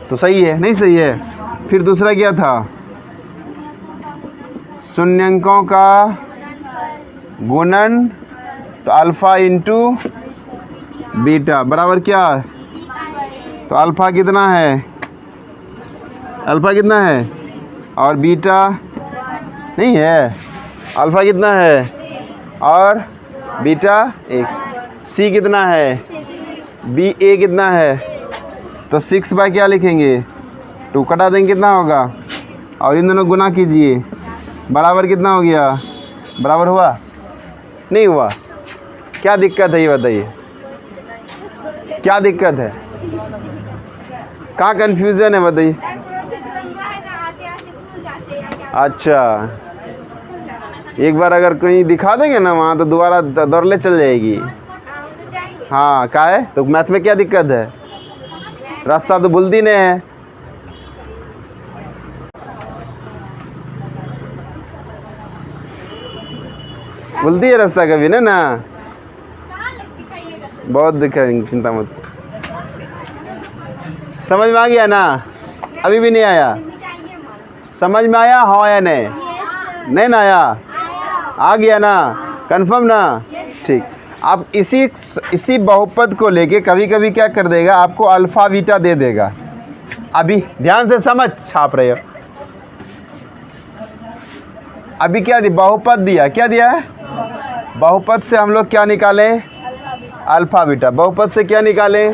[SPEAKER 1] तो सही है, नहीं सही है। फिर दूसरा क्या था, शून्यंकों का गुणन, तो अल्फ़ा इंटू बीटा बराबर क्या, तो अल्फ़ा कितना है, अल्फ़ा कितना है और बीटा नहीं है, अल्फ़ा कितना है और बीटा 1, सी कितना है, बी ए कितना है, तो 6 बाई क्या लिखेंगे 2, कटा देंगे कितना होगा, और इन दोनों गुना कीजिए, बराबर कितना हो गया, बराबर हुआ नहीं हुआ, क्या दिक्कत है ये बताइए, क्या दिक्कत है, कहाँ कन्फ्यूज़न है बताइए। अच्छा, एक बार अगर कहीं दिखा देंगे ना वहाँ तो दोबारा दौड़ले चल जाएगी। हाँ क्या है, तो मैथ में क्या दिक्कत है, रास्ता तो बुलदी ने है, बुलदी है रास्ता कभी ना बहुत दिक्कत, चिंता मत, समझ में आ गया ना, अभी भी नहीं आया, समझ में आया हाँ या नहीं, नहीं ना आया, आ गया ना, कंफर्म ना, ठीक। अब इसी बहुपद को लेके कभी कभी क्या कर देगा, आपको अल्फ़ा बीटा दे देगा, अभी ध्यान से समझ, छाप रहे हो, अभी क्या दिया, बहुपद दिया, क्या दिया है, बहुपद से हम लोग क्या निकालें, अल्फ़ा बीटा, बहुपद से क्या निकालें,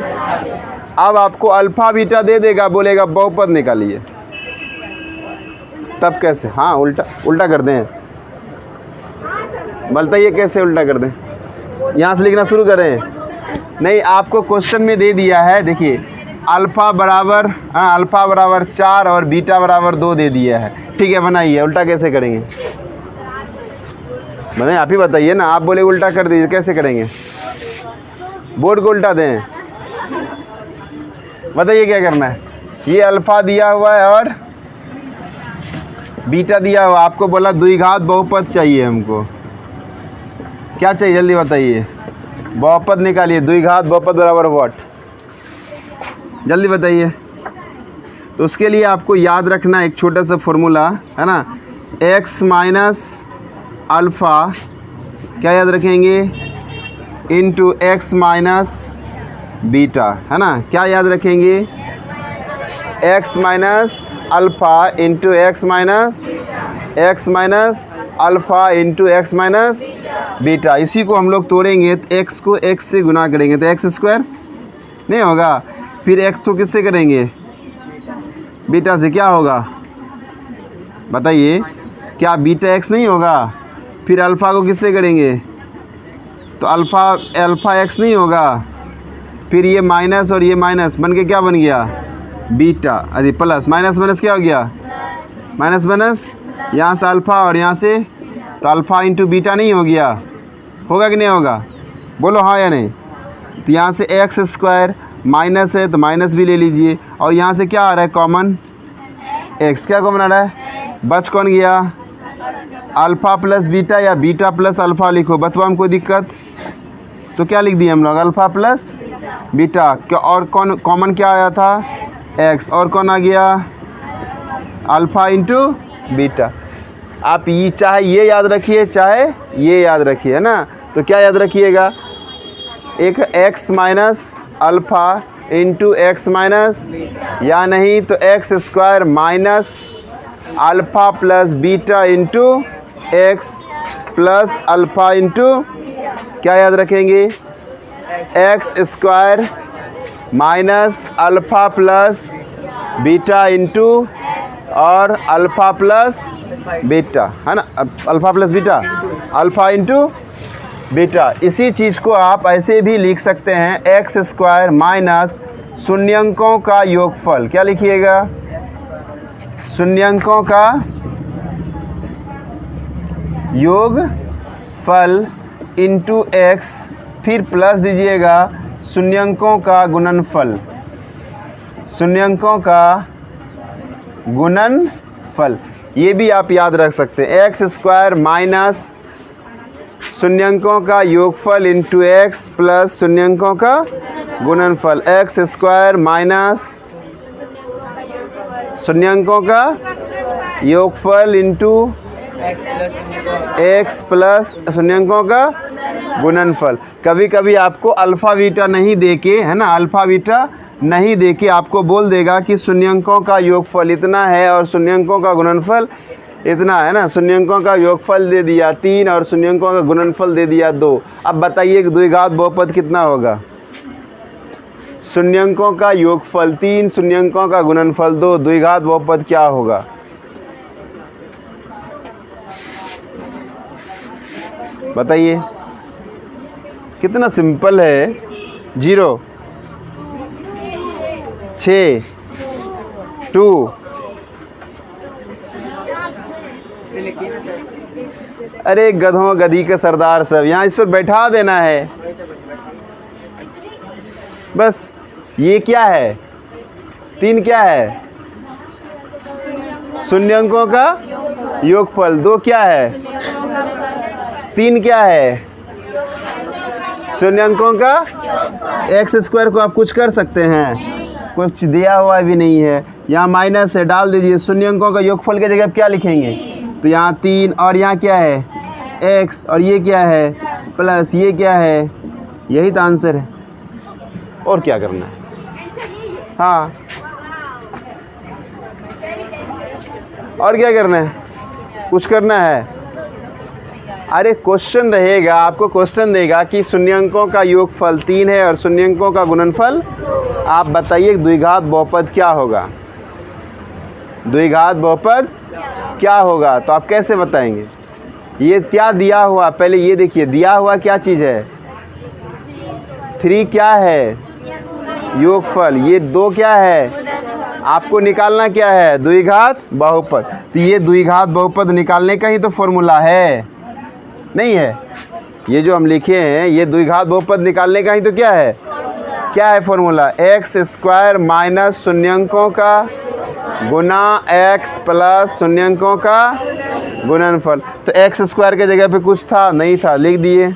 [SPEAKER 1] अब आपको अल्फ़ा बीटा दे देगा, बोलेगा बहुपद निकालिए, तब कैसे, हाँ उल्टा कर दें, बताइए कैसे उल्टा कर दें, यहाँ से लिखना शुरू करें, नहीं आपको क्वेश्चन में दे दिया है, देखिए अल्फ़ा बराबर 4 और बीटा बराबर 2 दे दिया है, ठीक है, बनाइए, उल्टा कैसे करेंगे, बताइए, आप ही बताइए ना, आप बोले उल्टा कर दीजिए, कैसे करेंगे, बोर्ड को उल्टा दें, बताइए क्या करना है, ये अल्फ़ा दिया हुआ है और बीटा दिया हुआ, आपको बोला द्विघात बहुपद चाहिए, हमको क्या चाहिए जल्दी बताइए, बहुपद निकालिए, द्विघात बहुपद बराबर व्हाट, जल्दी बताइए। तो उसके लिए आपको याद रखना एक छोटा सा फॉर्मूला है ना, x माइनस अल्फ़ा क्या याद रखेंगे इंटू एक्स माइनस बीटा, है ना, क्या याद रखेंगे, x minus alpha into x minus alpha into x minus beta, इसी को हम लोग तोड़ेंगे तो x को x से गुना करेंगे तो x स्क्वायर नहीं होगा, फिर x को किससे करेंगे, बीटा से, क्या होगा बताइए, क्या बीटा x नहीं होगा, फिर अल्फ़ा को किससे करेंगे, तो अल्फ़ा x नहीं होगा, फिर ये माइनस और ये माइनस बन के क्या बन गया बीटा, अरे प्लस, माइनस माइनस क्या हो गया, माइनस माइनस, यहाँ से अल्फ़ा और यहाँ से, तो अल्फ़ा इंटू बीटा नहीं हो गया, होगा कि नहीं होगा, बोलो हाँ या नहीं। तो यहाँ से एक्स स्क्वायर माइनस है तो माइनस भी ले लीजिए, और यहाँ से क्या आ रहा है कॉमन, एक्स, क्या कॉमन आ रहा है, बच कौन गया, अल्फ़ा प्लस बीटा या बीटा प्लस अल्फ़ा लिखो, बतवा हम कोई दिक्कत, तो क्या लिख दिए हम लोग अल्फ़ा प्लस बीटा, क्या और कौन कॉमन क्या आया था एक्स, और कौन आ गया अल्फ़ा इंटू बीटा। आप ये चाहे ये याद रखिए चाहे ये याद रखिए, है ना। तो क्या याद रखिएगा, एक x minus alpha into x minus, या नहीं तो x square minus alpha plus beta into x plus alpha into क्या याद रखेंगे, x square minus alpha plus beta into और अल्फ़ा प्लस बीटा, है ना, alpha plus beta alpha into beta. इसी चीज़ को आप ऐसे भी लिख सकते हैं, एक्स स्क्वायर माइनस शून्यंकों का योगफल। क्या लिखिएगा, शून्यंकों का योगफल इंटू एक्स, फिर प्लस दीजिएगा शून्यंकों का गुणनफल, शून्यंकों का गुणनफल। ये भी आप याद रख सकते हैं, एक्स स्क्वायर माइनस शून्यंकों का योगफल इंटू एक्स प्लस शून्यंकों का गुणनफल, एक्स स्क्वायर माइनस शून्यंकों का योगफल इंटू एक्स प्लस शून्यंकों का गुणनफल। कभी कभी आपको अल्फ़ा बीटा नहीं देके, है ना, अल्फ़ा बीटा नहीं देके आपको बोल देगा कि शून्यंकों का योगफल इतना है और शून्यंकों का गुणनफल इतना, है ना। शून्यंकों का योगफल दे दिया 3 और शून्यंकों का गुणनफल दे दिया 2। अब बताइए कि द्विघात बहुपद कितना होगा, शून्यंकों का योगफल 3, शून्यंकों का गुणनफल 2, द्विघात बहुपद क्या होगा। बताइए, कितना सिंपल है। 0 6 2, अरे गधों गधी के सरदार सब, यहाँ इस पर बैठा देना है बस। ये क्या है, 3 क्या है, शून्यंकों का योगफल, 2 क्या है, 3 क्या है, शून्यंकों का। एक्स स्क्वायर को आप कुछ कर सकते हैं, कुछ दिया हुआ भी नहीं है, यहाँ माइनस है, डाल दीजिए। शून्यंकों का योगफल के जगह क्या लिखेंगे, तो यहाँ 3 और यहाँ क्या है x, और ये क्या है प्लस, ये क्या है, यही तो आंसर है। और क्या करना है, हाँ और क्या करना है, कुछ करना है। अरे क्वेश्चन रहेगा, आपको क्वेश्चन देगा कि शून्यंकों का योगफल 3 है और शून्यंकों का गुणनफल, आप बताइए द्विघात बहुपद क्या होगा, द्विघात बहुपद क्या होगा। तो आप कैसे बताएंगे, ये क्या दिया हुआ, पहले ये देखिए दिया हुआ क्या चीज़ है, 3 क्या है योगफल, ये 2 क्या है, आपको निकालना क्या है, द्विघात बहुपद। तो ये द्विघात बहुपद निकालने का ही तो फॉर्मूला है, नहीं है। ये जो हम लिखे हैं ये द्विघात बहुपद निकालने का ही तो क्या है फॉर्मूला, एक्स स्क्वायर माइनस शून्यंकों का गुना एक्स प्लस शून्यंकों का गुणनफल। तो एक्स स्क्वायर के जगह पे कुछ था नहीं था, लिख दिए,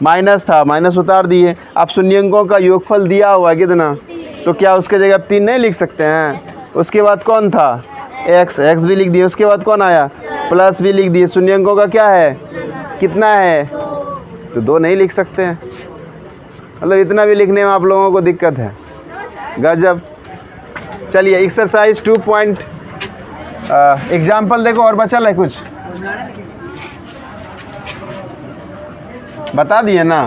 [SPEAKER 1] माइनस था माइनस उतार दिए। अब शून्यंकों का योगफल दिया हुआ है कितना, तो क्या उसके जगह 3 नहीं लिख सकते हैं। उसके बाद कौन था, एक्स भी लिख दिए। उसके बाद कौन आया, प्लस भी लिख दिए। शून्यंकों का क्या है, कितना है, तो 2 नहीं लिख सकते हैं। मतलब इतना भी लिखने में आप लोगों को दिक्कत है, गजब। चलिए एक्सरसाइज 2 पॉइंट एग्जाम्पल देखो, और बचल है कुछ, बता दिए ना,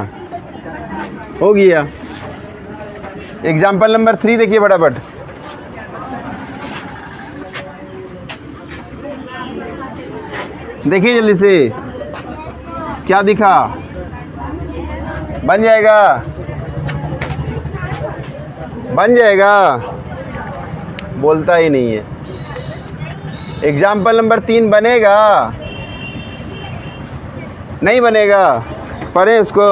[SPEAKER 1] हो गया। एग्जाम्पल नंबर 3 देखिए फटाफट। देखिए जल्दी से, क्या दिखा, बन जाएगा, बन जाएगा, बोलता ही नहीं है। एग्जाम्पल नंबर 3 बनेगा, नहीं बनेगा, पढ़े इसको,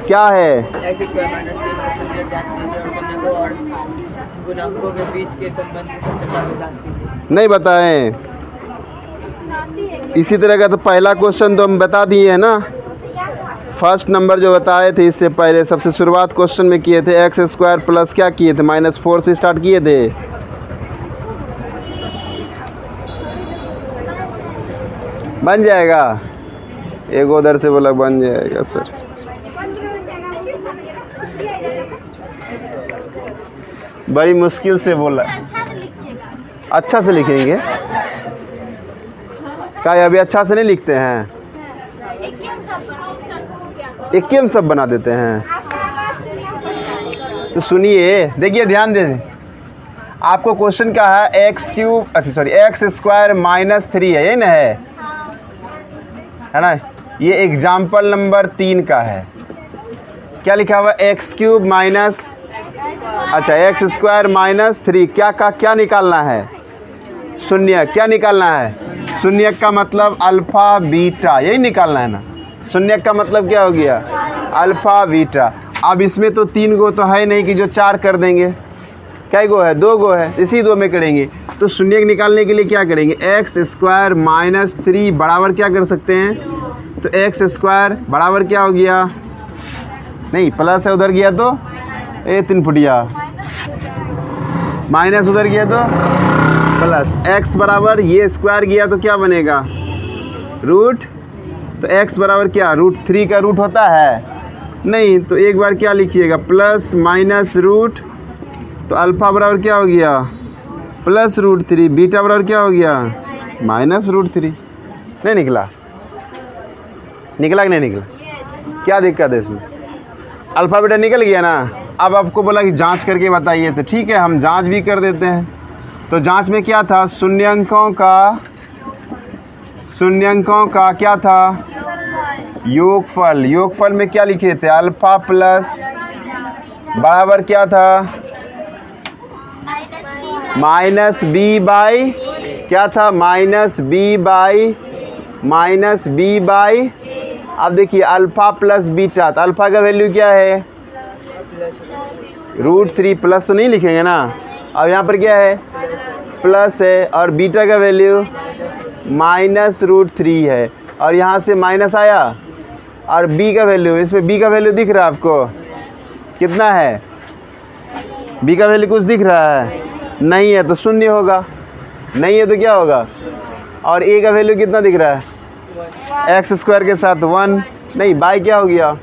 [SPEAKER 1] क्या है, नहीं बताएं। इसी तरह का तो पहला क्वेश्चन तो हम बता दिए है ना, फर्स्ट नंबर जो बताए थे इससे पहले, सबसे शुरुआत क्वेश्चन में किए थे, एक्स स्क्वायर प्लस क्या किए थे, -4 से स्टार्ट किए थे। बन जाएगा। एक उधर से बोला बन जाएगा सर। बड़ी मुश्किल से बोला। अच्छा से लिखेंगे क्या? अभी अच्छा से नहीं लिखते हैं, एक ही सब बना देते हैं। तो सुनिए, देखिए ध्यान दे, आपको क्वेश्चन क्या है, x cube sorry x square minus 3 है, ये ना है ना। ये एग्जाम्पल नंबर 3 का है। क्या लिखा हुआ, एक्स क्यूब माइनस अच्छा एक्स स्क्वायर माइनस 3। क्या निकालना है, शून्य। क्या निकालना है, शून्य का मतलब अल्फ़ा बीटा, यही निकालना है ना। शून्य का मतलब क्या हो गया, अल्फ़ा बीटा। अब इसमें तो 3 गो तो है नहीं कि जो 4 कर देंगे। क्या गो है, 2 गो है, इसी 2 में करेंगे। तो शून्य निकालने के लिए क्या करेंगे, एक्स स्क्वायर माइनस 3 बराबर क्या कर सकते हैं, तो एक्स स्क्वायर बराबर क्या हो गया, नहीं प्लस है उधर गया तो 3 फुटिया, माइनस उधर गया तो प्लस, एक्स बराबर ये स्क्वायर गया तो क्या बनेगा, रूट। तो एक्स बराबर क्या, √3 का रूट होता है नहीं। तो एक बार क्या लिखिएगा, प्लस माइनस रूट। तो अल्फ़ा बराबर क्या हो गया, प्लस √3। बीटा बराबर क्या हो गया, माइनस √3। नहीं निकला, निकला कि नहीं निकला, क्या दिक्कत है इसमें, अल्फ़ा बीटा निकल गया ना। अब आपको बोला कि जांच करके बताइए, तो ठीक है हम जांच भी कर देते हैं। तो जांच में क्या था, शून्यंकों का क्या था, योगफल। योगफल में क्या लिखे थे, अल्फ़ा प्लस बराबर क्या था, माइनस बी बाई क्या था, माइनस बी बाई। अब देखिए अल्फ़ा प्लस बीटा, तो अल्फ़ा का वैल्यू क्या है, √3। प्लस तो नहीं लिखेंगे ना, अब यहाँ पर क्या है, प्लस है, और बीटा का वैल्यू माइनस √3 है, और यहाँ से माइनस आया। और बी का वैल्यू, इसमें बी का वैल्यू दिख रहा है आपको कितना है, बी का वैल्यू कुछ दिख रहा है, नहीं है तो शून्य होगा, नहीं है तो क्या होगा। और ए का वैल्यू कितना दिख रहा है, एक्स स्क्वायर के साथ 1, नहीं बाई क्या हो गया।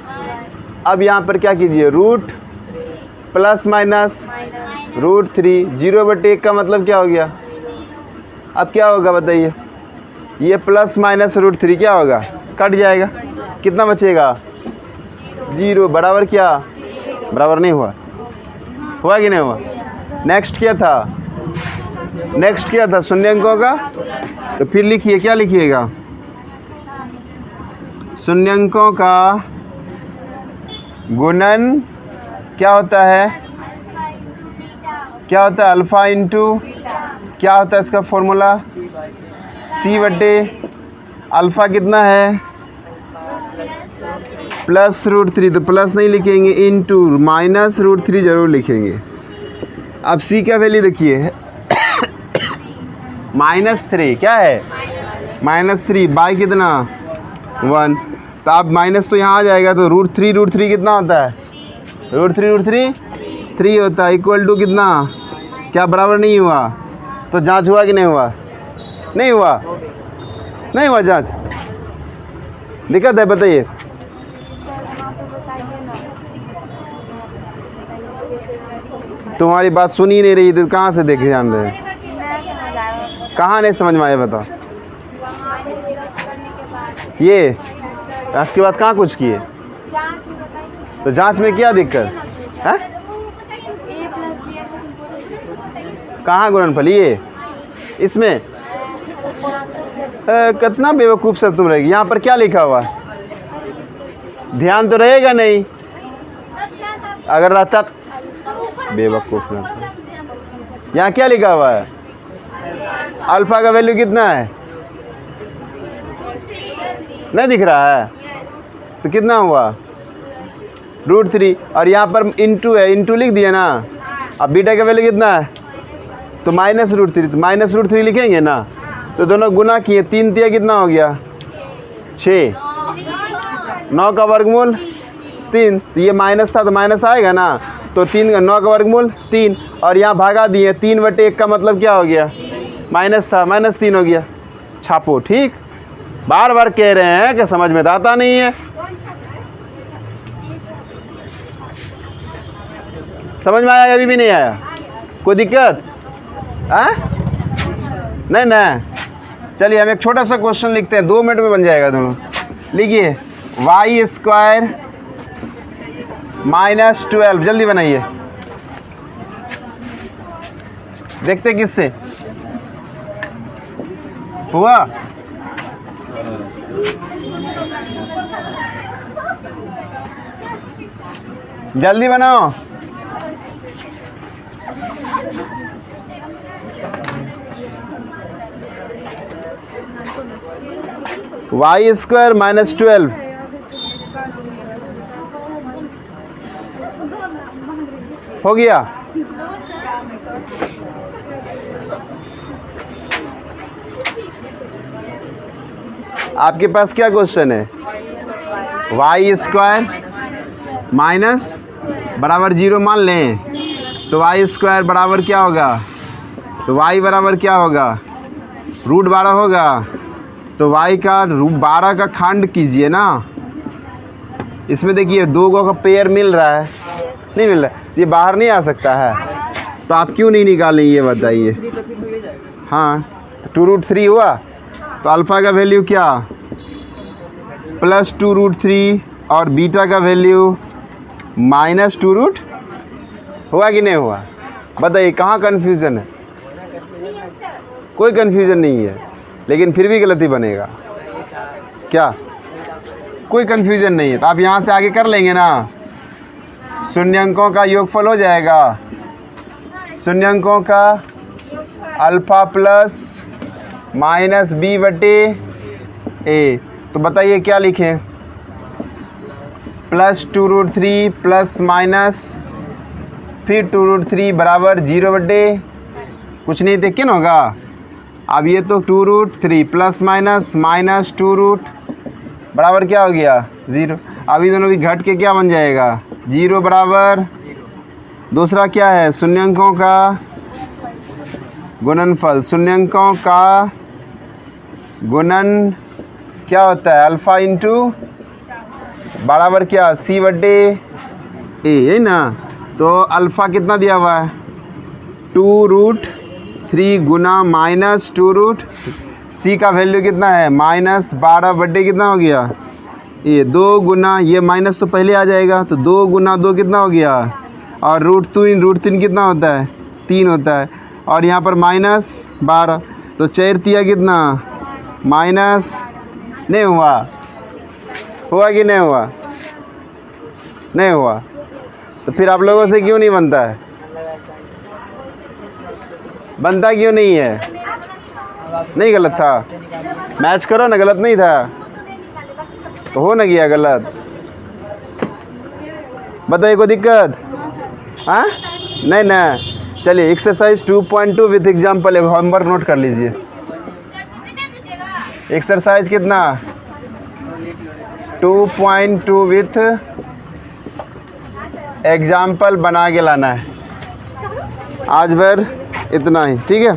[SPEAKER 1] अब यहाँ पर क्या कीजिए, रूट प्लस माइनस √3, 0/1 का मतलब क्या हो गया। अब क्या होगा बताइए, ये प्लस माइनस √3 क्या होगा, कट जाएगा, कितना बचेगा, 0 बराबर क्या, बराबर नहीं हुआ, हुआ कि नहीं हुआ। नेक्स्ट क्या था, शून्यंकों का। तो फिर लिखिए, क्या लिखिएगा, शून्यंकों का गुणन क्या होता है, क्या होता है, अल्फ़ा इंटू क्या होता है इसका फॉर्मूला, C/, अल्फ़ा कितना है, प्लस √3। तो प्लस नहीं लिखेंगे, इंटू माइनस √3 जरूर लिखेंगे। अब C का वैल्यू देखिए -3, क्या है, -3 बाई कितना 1। तो अब माइनस तो यहाँ आ जाएगा, तो √3 कितना होता है, √3 3 होता है, इक्वल टू कितना, क्या बराबर नहीं हुआ। तो जांच हुआ कि नहीं हुआ, नहीं हुआ जांच, दिक्कत है बताइए। तुम्हारी बात सुनी नहीं रही, तो कहाँ से देखे जान रहे हैं, कहाँ नहीं समझ में आया बताओ। ये उसके बाद कहाँ कुछ किए, तो जांच में क्या दिक्कत है, कहाँ गुणनफल, ये इसमें कितना बेवकूफ़ सब तुम रहेगी। यहाँ पर क्या लिखा हुआ है, ध्यान तो रहेगा नहीं, अगर रहता बेवकूफ़ ना। यहाँ क्या लिखा हुआ है, अल्फ़ा का वैल्यू कितना है, नहीं दिख रहा है, तो कितना हुआ √3। और यहाँ पर इंटू है, इंटू लिख दिया ना। अब बीटा का वैल्यू कितना है, तो माइनस √3, तो माइनस √3 लिखेंगे ना। तो दोनों गुना किए, 3 तिया कितना हो गया 6, 9 का वर्गमूल 3। तो ये माइनस था तो माइनस आएगा ना, तो 3 का 9 का वर्गमूल 3, और यहाँ भागा दिए, 3/1 का मतलब क्या हो गया, माइनस था, -3 हो गया। छापो, ठीक। बार बार कह रहे हैं कि समझ में तो आता नहीं है। समझ में आया? अभी भी नहीं आया? कोई दिक्कत? नहीं ना। चलिए हम एक छोटा सा क्वेश्चन लिखते हैं, 2 मिनट में बन जाएगा दोनों। लिखिए वाई स्क्वायर -12, जल्दी बनाइए। देखते किससे हुआ। जल्दी बनाओ। वाई स्क्वायर -12 हो गया। आपके पास क्या क्वेश्चन है? वाई स्क्वायर माइनस बराबर 0 मान लें तो वाई स्क्वायर बराबर क्या होगा? तो वाई बराबर क्या होगा? √12 होगा। तो वाई का √12 का खंड कीजिए ना। इसमें देखिए 2 का पेयर मिल रहा है, नहीं मिल रहा है, ये बाहर नहीं आ सकता है। तो आप क्यों नहीं निकालें ये बताइए। हाँ, 2√3 हुआ। तो अल्फ़ा का वैल्यू क्या? +2√3 और बीटा का वैल्यू -2√। हुआ कि नहीं हुआ? बताइए कहाँ कन्फ्यूज़न है? कोई कन्फ्यूज़न नहीं है, लेकिन फिर भी गलती बनेगा क्या? कोई कन्फ्यूज़न नहीं है। तो आप यहाँ से आगे कर लेंगे ना। शून्यंकों का योगफल हो जाएगा। शून्यंकों का अल्फ़ा प्लस -b/a। तो बताइए क्या लिखें? +2√3 प्लस माइनस फिर 2√3 बराबर 0/, कुछ नहीं थे, किन होगा? अब ये तो 2√3 प्लस माइनस -2 बराबर क्या हो गया? 0। अभी दोनों भी घट के क्या बन जाएगा? 0 बराबर। दूसरा क्या है? शून्यंकों का गुणनफल। शून्यंकों का गुणन क्या होता है? अल्फ़ा इंटू बराबर क्या? c/a, है ना। तो अल्फ़ा कितना दिया हुआ है? 2√3 गुना -2√। c का वैल्यू कितना है? -12/, कितना हो गया? ये 2 गुना, ये माइनस तो पहले आ जाएगा, तो 2 गुना 2 कितना हो गया? और √3 कितना होता है? 3 होता है। और यहाँ पर -12, तो 4 तिया कितना? माइनस। नहीं हुआ? हुआ कि नहीं हुआ? नहीं हुआ। तो फिर आप लोगों से क्यों नहीं बनता है? बनता क्यों नहीं है? नहीं गलत था? मैच करो ना, गलत नहीं था तो हो ना गया गलत। बताइए कोई दिक्कत? हाँ नहीं ना। चलिए एक्सरसाइज 2.2 विथ एग्जाम्पल, एक होमवर्क नोट कर लीजिए। एक्सरसाइज कितना? 2.2 विथ एग्जाम्पल बना के लाना है। आज भर इतना ही, ठीक है।